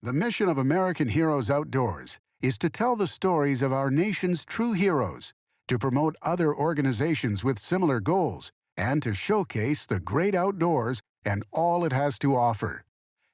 The mission of American Heroes Outdoors is to tell the stories of our nation's true heroes, to promote other organizations with similar goals, and to showcase the great outdoors and all it has to offer.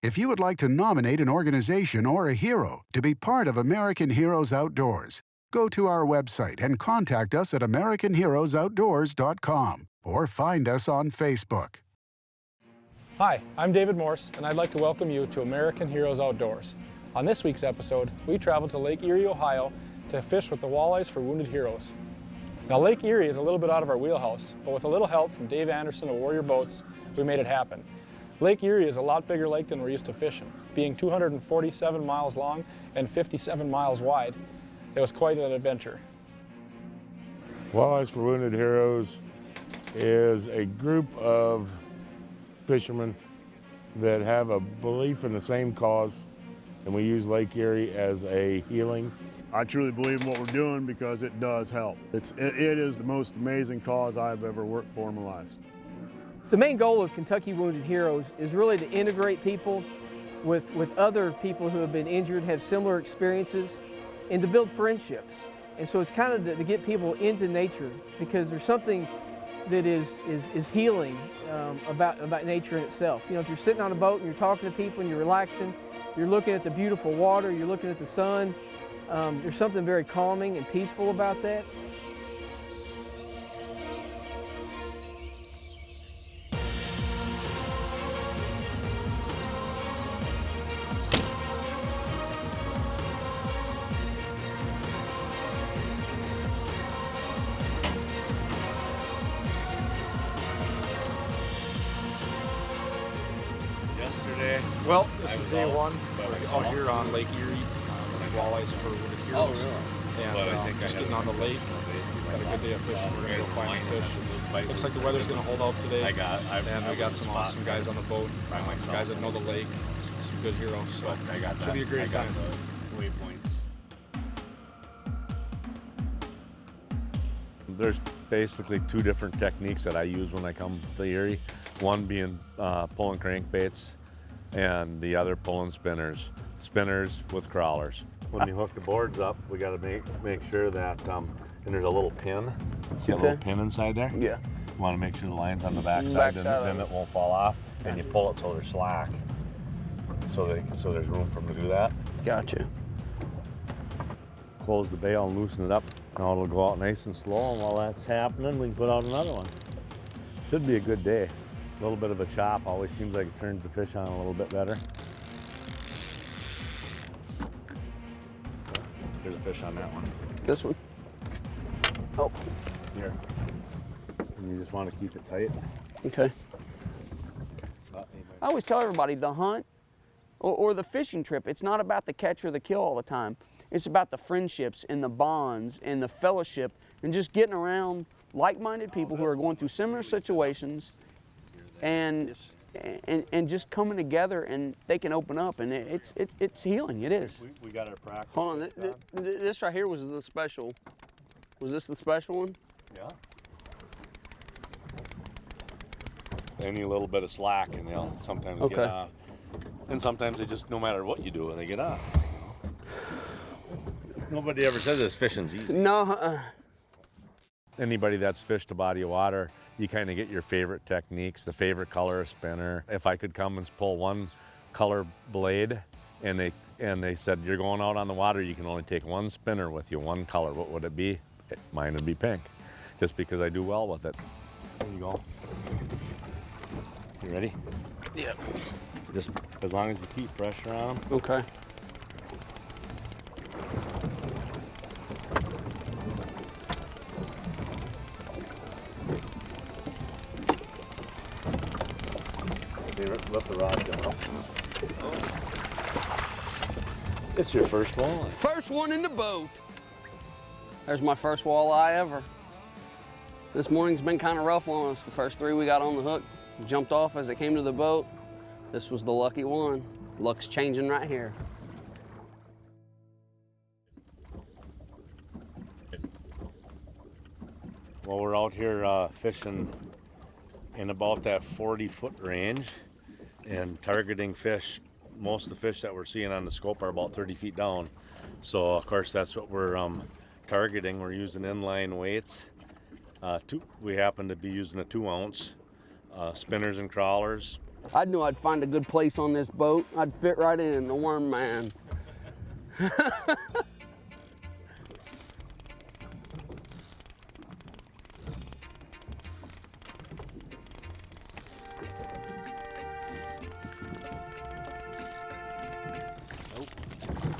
If you would like to nominate an organization or a hero to be part of American Heroes Outdoors, go to our website and contact us at AmericanHeroesOutdoors.com or find us on Facebook. Hi, I'm David Morse, and I'd like to welcome you to American Heroes Outdoors. On this week's episode, we traveled to Lake Erie, Ohio to fish with the Walleyes for Wounded Heroes. Now, Lake Erie is a little bit out of our wheelhouse, but with a little help from Dave Anderson of Warrior Boats, we made it happen. Lake Erie is a lot bigger lake than we're used to fishing, being 247 miles long and 57 miles wide. It was quite an adventure. Walleyes for Wounded Heroes is a group of fishermen that have a belief in the same cause, and we use Lake Erie as a healing. I truly believe in what we're doing because it does help. It is the most amazing cause I've ever worked for in my life. The main goal of Kentucky Wounded Heroes is really to integrate people with other people who have been injured, have similar experiences, and to build friendships. And so it's kind of to get people into nature, because there's something that is healing about nature in itself. You know, if you're sitting on a boat and you're talking to people and you're relaxing, you're looking at the beautiful water, you're looking at the sun, there's something very calming and peaceful about that. Well, this is day one. We're out here on Lake Erie, Walleyes for Wounded Heroes. Oh, really? And just getting on the lake. Got a good day of fishing. We're going to go find the fish. Looks like the weather's going to hold out today. And we got some awesome guys on the boat, guys that know the lake, some good heroes. So should be a great time. There's basically two different techniques that I use when I come to Erie. One being pulling crankbaits, and the other pulling spinners with crawlers. When you hook the boards up, we got to make sure that, and there's a little pin. See a little pin inside there? Yeah. You want to make sure the line's on the back side, then it won't fall off. And you pull it so they're slack, so there's room for them to do that. Gotcha. Close the bail and loosen it up. Now it'll go out nice and slow, and while that's happening, we can put out another one. Should be a good day. A little bit of a chop always seems like it turns the fish on a little bit better. Here's a fish on that one. This one? Oh. Here. And you just want to keep it tight. Okay. I always tell everybody the hunt or the fishing trip, it's not about the catch or the kill all the time. It's about the friendships and the bonds and the fellowship and just getting around like-minded people who are going through similar situations and just coming together, and they can open up, and it's healing. It is. We got our practice. Hold on, this right here was the special. Was this the special one? Yeah. Any little bit of slack, and they'll sometimes get off. And sometimes they just, no matter what you do, they get off. Nobody ever says this fishing's easy. No. Anybody that's fished a body of water, you kind of get your favorite techniques, the favorite color of spinner. If I could come and pull one color blade, and they said, you're going out on the water, you can only take one spinner with you, one color, what would it be? Mine would be pink, just because I do well with it. There you go. You ready? Yeah. Just as long as you keep pressure on them. Okay. Let the rod go. It's your first walleye. First one in the boat. There's my first walleye ever. This morning's been kind of rough on us. The first three we got on the hook jumped off as it came to the boat. This was the lucky one. Luck's changing right here. Well, we're out here fishing in about that 40-foot range and targeting fish most of the fish that we're seeing on the scope are about 30 feet down. So of course that's what we're targeting. We're using inline weights. We happen to be using a 2-ounce, spinners and crawlers. I knew I'd find a good place on this boat. I'd fit right in the worm man.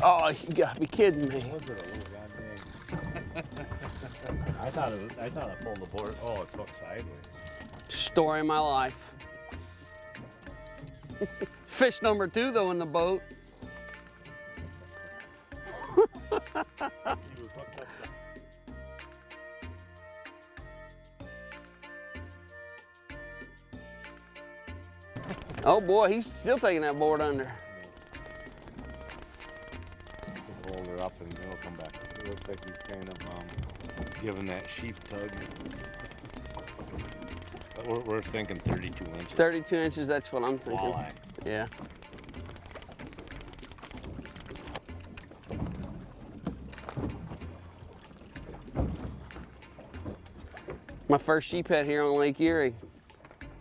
Oh, you gotta be kidding me. I thought I pulled the board. Oh, it's hooked sideways. Story of my life. Fish number 2 though in the boat. Oh boy, he's still taking that board under. Hold her up and it'll come back. It looks like he's kind of giving that sheep tug. But we're thinking 32 inches. 32 inches, that's what I'm thinking. Walleye. Yeah. My first sheephead here on Lake Erie.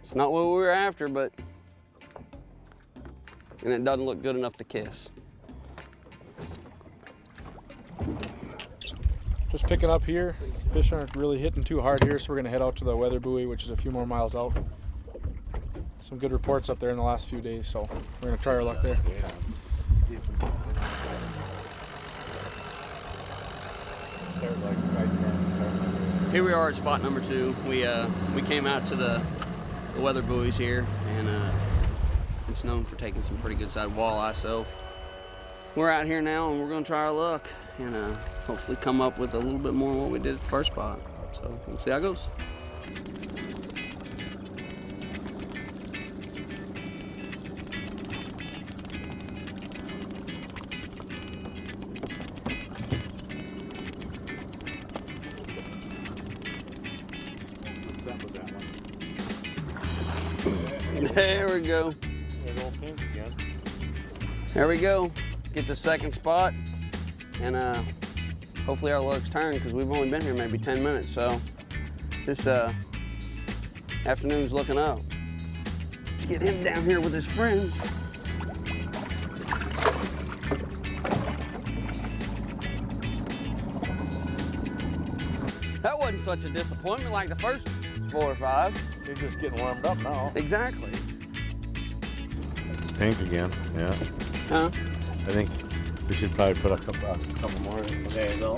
It's not what we were after, but and it doesn't look good enough to kiss. Just picking up here. Fish aren't really hitting too hard here, so we're gonna head out to the weather buoy, which is a few more miles out. Some good reports up there in the last few days, so we're gonna try our luck there. Here we are at spot number 2. We came out to the weather buoys here, and it's known for taking some pretty good sized walleye. So we're out here now, and we're gonna try our luck, and hopefully come up with a little bit more than what we did at the first spot. So we'll see how it goes. There we go. There we go. Get the second spot, and hopefully our luck's turned because we've only been here maybe 10 minutes. So this afternoon's looking up. Let's get him down here with his friends. That wasn't such a disappointment like the first 4 or 5. You're just getting warmed up now. Exactly. Pink again, yeah. Huh? I think we should probably put a couple more. There you go.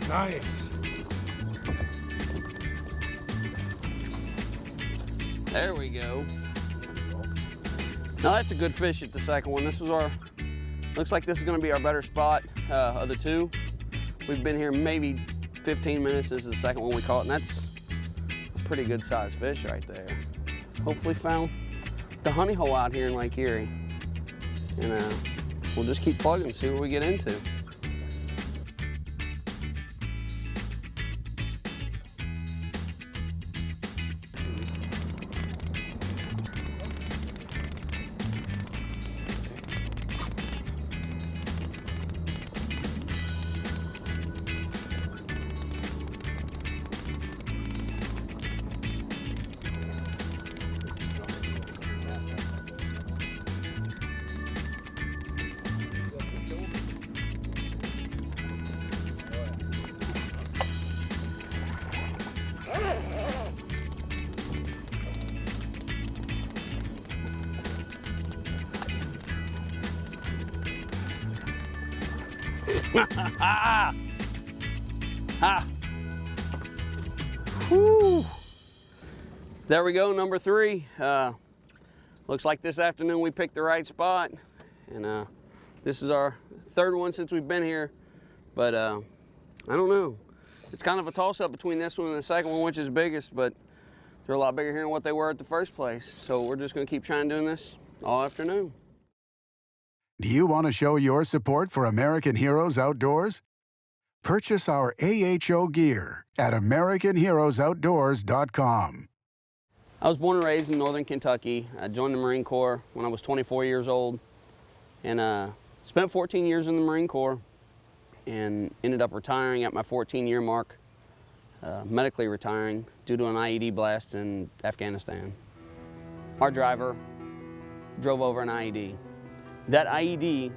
Nice. There we go. Now that's a good fish at the second one. This was our, looks like this is gonna be our better spot of the 2. We've been here maybe 15 minutes. This is the second one we caught, and that's a pretty good sized fish right there. Hopefully found the honey hole out here in Lake Erie. And we'll just keep plugging and see what we get into. Ha! Whew. There we go, number 3. Looks like this afternoon we picked the right spot, and this is our 3rd one since we've been here. But I don't know. It's kind of a toss-up between this one and the second one, which is biggest, but they're a lot bigger here than what they were at the first place. So we're just going to keep trying doing this all afternoon. Do you want to show your support for American Heroes Outdoors? Purchase our AHO gear at AmericanHeroesOutdoors.com. I was born and raised in northern Kentucky. I joined the Marine Corps when I was 24 years old and spent 14 years in the Marine Corps and ended up retiring at my 14-year mark, medically retiring due to an IED blast in Afghanistan. Our driver drove over an IED. That IED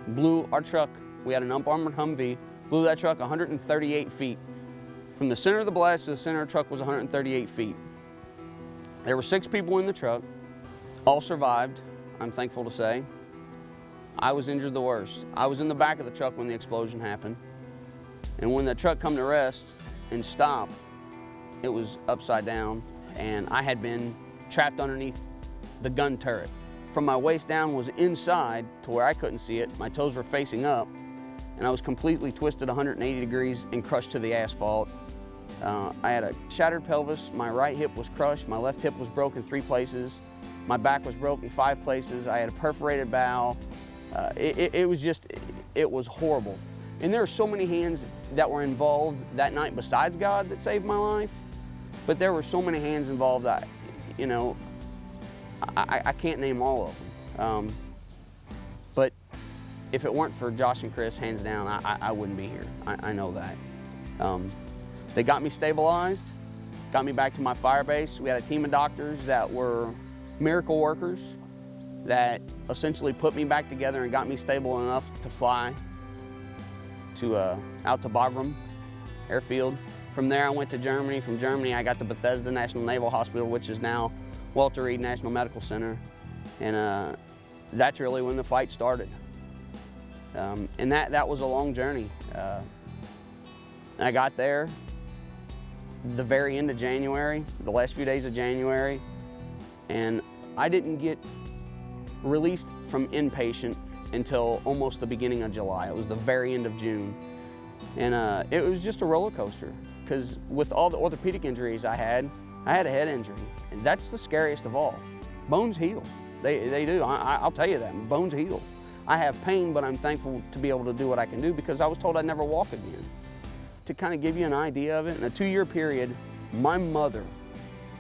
blew our truck. We had an up-armored Humvee, blew that truck 138 feet. From the center of the blast to the center of the truck was 138 feet. There were 6 people in the truck. All survived, I'm thankful to say. I was injured the worst. I was in the back of the truck when the explosion happened. And when the truck come to rest and stop, it was upside down, and I had been trapped underneath the gun turret. From my waist down was inside to where I couldn't see it. My toes were facing up, and I was completely twisted 180 degrees and crushed to the asphalt. I had a shattered pelvis. My right hip was crushed. My left hip was broken 3 places. My back was broken 5 places. I had a perforated bowel. It was horrible. And there are so many hands that were involved that night besides God that saved my life. But there were so many hands involved that, you know, I can't name all of them. But if it weren't for Josh and Chris, hands down, I wouldn't be here. I know that. They got me stabilized, got me back to my fire base. We had a team of doctors that were miracle workers that essentially put me back together and got me stable enough to fly to out to Bagram Airfield. From there, I went to Germany. From Germany, I got to Bethesda National Naval Hospital, which is now Walter Reed National Medical Center. And that's really when the fight started. And that was a long journey. I got there the very end of January, the last few days of January, and I didn't get released from inpatient until almost the beginning of July. It was the very end of June. And it was just a roller coaster, because with all the orthopedic injuries I had a head injury, and that's the scariest of all. Bones heal, they do, I'll tell you that, bones heal. I have pain, but I'm thankful to be able to do what I can do because I was told I'd never walk again. To kind of give you an idea of it, in a 2-year period, my mother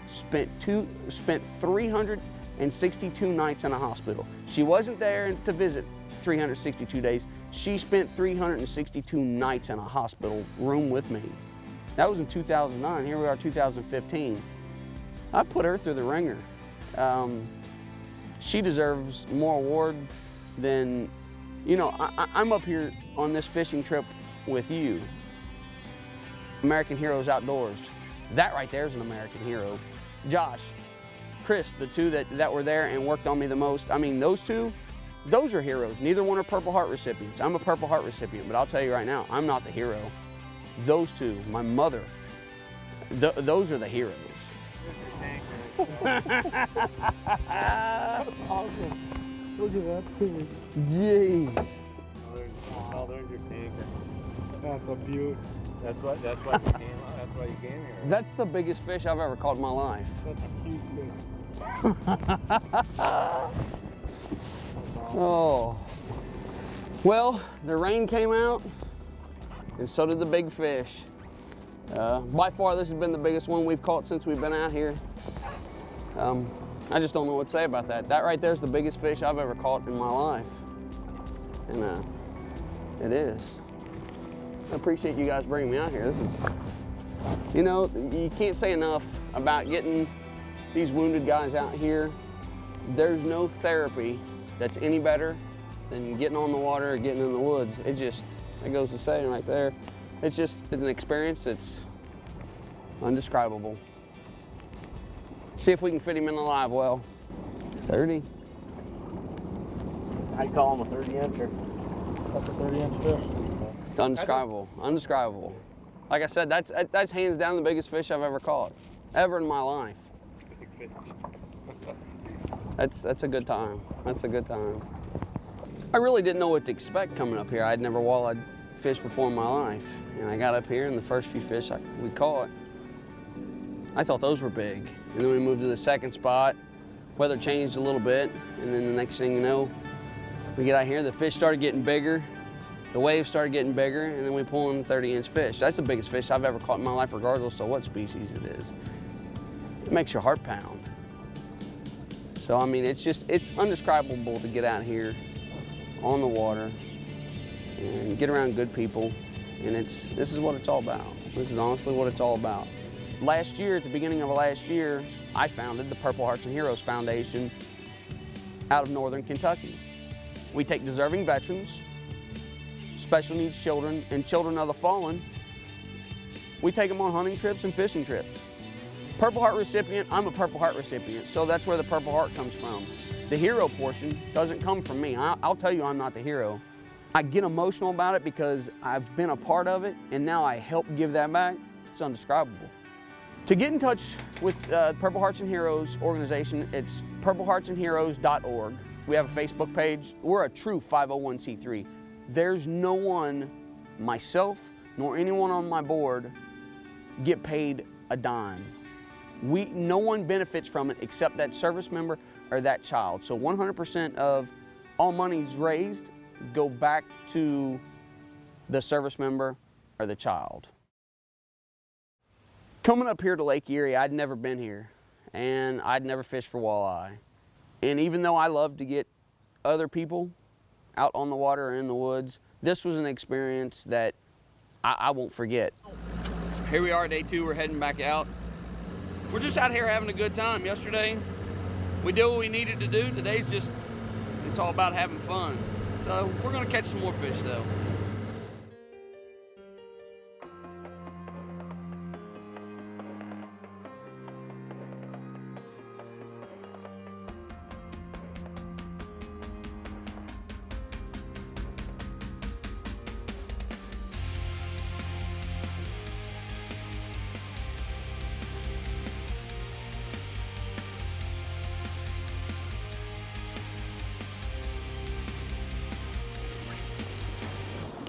spent 362 nights in a hospital. She wasn't there to visit 362 days. She spent 362 nights in a hospital room with me. That was in 2009. Here we are, 2015. I put her through the ringer. She deserves more award than, you know, I'm up here on this fishing trip with you. American Heroes Outdoors. That right there is an American hero. Josh, Chris, the 2 that were there and worked on me the most. I mean, those 2, those are heroes. Neither one are Purple Heart recipients. I'm a Purple Heart recipient, but I'll tell you right now, I'm not the hero. Those 2, my mother, those are the heroes. That's awesome. Look at that thing. Jeez. Oh, there's your tanker. That's a beaut. That's why you came here. That's the biggest fish I've ever caught in my life. That's a cute thing. Oh. Well, the rain came out, and so did the big fish. By far, this has been the biggest one we've caught since we've been out here. I just don't know what to say about that. That right there is the biggest fish I've ever caught in my life. And it is. I appreciate you guys bringing me out here. This is, you know, you can't say enough about getting these wounded guys out here. There's no therapy that's any better than getting on the water or getting in the woods. It goes to say right there. It's an experience that's undescribable. See if we can fit him in the live well. 30. I'd call him a 30-incher. That's a 30-inch fish. Undescribable, undescribable. Like I said, that's hands down the biggest fish I've ever caught, ever in my life. That's a good time. That's a good time. I really didn't know what to expect coming up here. I'd never walleye fished before in my life. And I got up here and the first few fish we caught, I thought those were big. And then we moved to the second spot. Weather changed a little bit. And then the next thing you know, we get out here, the fish started getting bigger. The waves started getting bigger, and then we pull in 30-inch fish. That's the biggest fish I've ever caught in my life, regardless of what species it is. it makes your heart pound. So I mean, it's undescribable to get out here on the water and get around good people, and this is what it's all about. This is honestly what it's all about. Last year, at the beginning of last year, I founded the Purple Hearts and Heroes Foundation out of northern Kentucky. We take deserving veterans, special needs children, and children of the fallen. We take them on hunting trips and fishing trips. Purple Heart recipient, I'm a Purple Heart recipient, so that's where the Purple Heart comes from. The hero portion doesn't come from me. I'll tell you I'm not the hero. I get emotional about it because I've been a part of it, and now I help give that back. It's undescribable. To get in touch with Purple Hearts and Heroes organization, it's purpleheartsandheroes.org. We have a Facebook page. We're a true 501c3. There's no one, myself, nor anyone on my board, get paid a dime. No one benefits from it except that service member or that child. So 100% of all monies raised go back to the service member or the child. Coming up here to Lake Erie, I'd never been here, and I'd never fished for walleye. And even though I love to get other people out on the water or in the woods, this was an experience that I won't forget. Here we are, day 2, we're heading back out. We're just out here having a good time. Yesterday, we did what we needed to do. Today's just, it's all about having fun. So we're gonna catch some more fish though.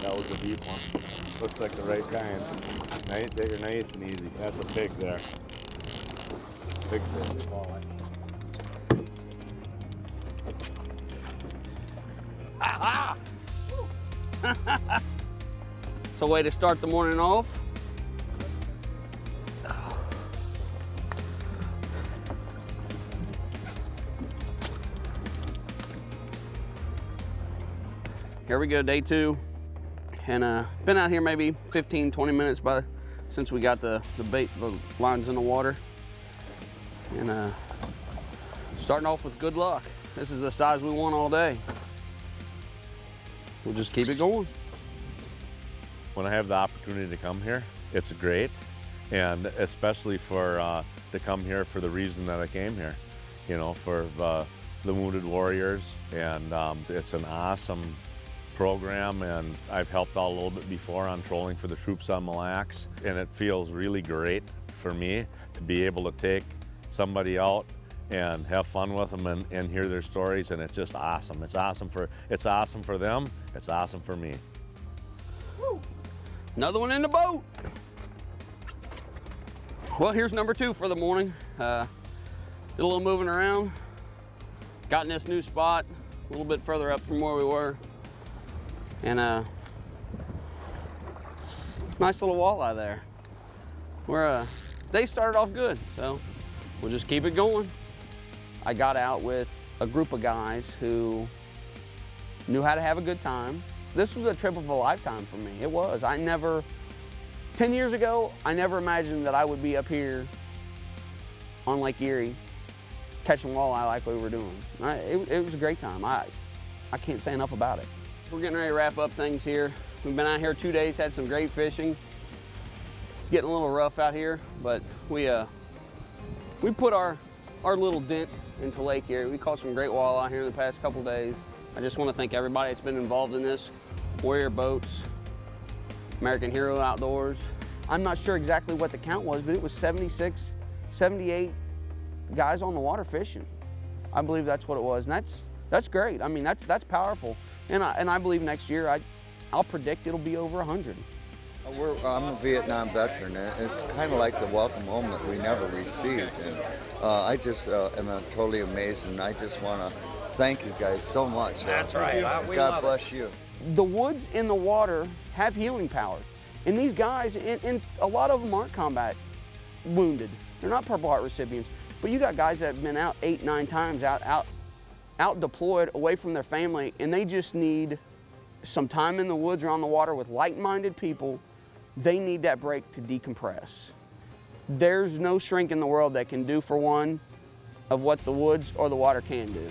That was a deep one. Looks like the right kind. Nice, they're nice and easy. That's a pig there. Big fish. Ah! It's a way to start the morning off. Here we go, day 2. And been out here maybe 15, 20 minutes since we got the lines in the water. And starting off with good luck. This is the size we want all day. We'll just keep it going. When I have the opportunity to come here, it's great. And especially to come here for the reason that I came here, you know, for the wounded warriors. And it's an awesome program, and I've helped out a little bit before on trolling for the troops on Mille Lacs, and it feels really great for me to be able to take somebody out and have fun with them and hear their stories, and it's just awesome. It's awesome for them, it's awesome for me. Woo. Another one in the boat. Well, here's number 2 for the morning. Did a little moving around, got in this new spot a little bit further up from where we were. And nice little walleye there. They started off good, so we'll just keep it going. I got out with a group of guys who knew how to have a good time. This was a trip of a lifetime for me. It was. 10 years ago, I never imagined that I would be up here on Lake Erie catching walleye like we were doing. It was a great time. I can't say enough about it. We're getting ready to wrap up things here. We've been out here 2 days, had some great fishing. It's getting a little rough out here, but we put our little dent into Lake Erie. We caught some great walleye here in the past couple days. I just want to thank everybody that's been involved in this. Warrior Boats, American Hero Outdoors. I'm not sure exactly what the count was, but it was 76, 78 guys on the water fishing. I believe that's what it was, and that's great. I mean, that's powerful. And I believe next year, I'll predict it'll be over 100. I'm a Vietnam veteran, and it's kind of like the welcome home that we never received. And I just am totally amazed, and I just want to thank you guys so much. That's right. God bless you. The woods in the water have healing power. And these guys, and a lot of them aren't combat wounded. They're not Purple Heart recipients. But you got guys that have been out 8, 9 times, out deployed, away from their family, and they just need some time in the woods or on the water with like-minded people. They need that break to decompress. There's no shrink in the world that can do for one of what the woods or the water can do.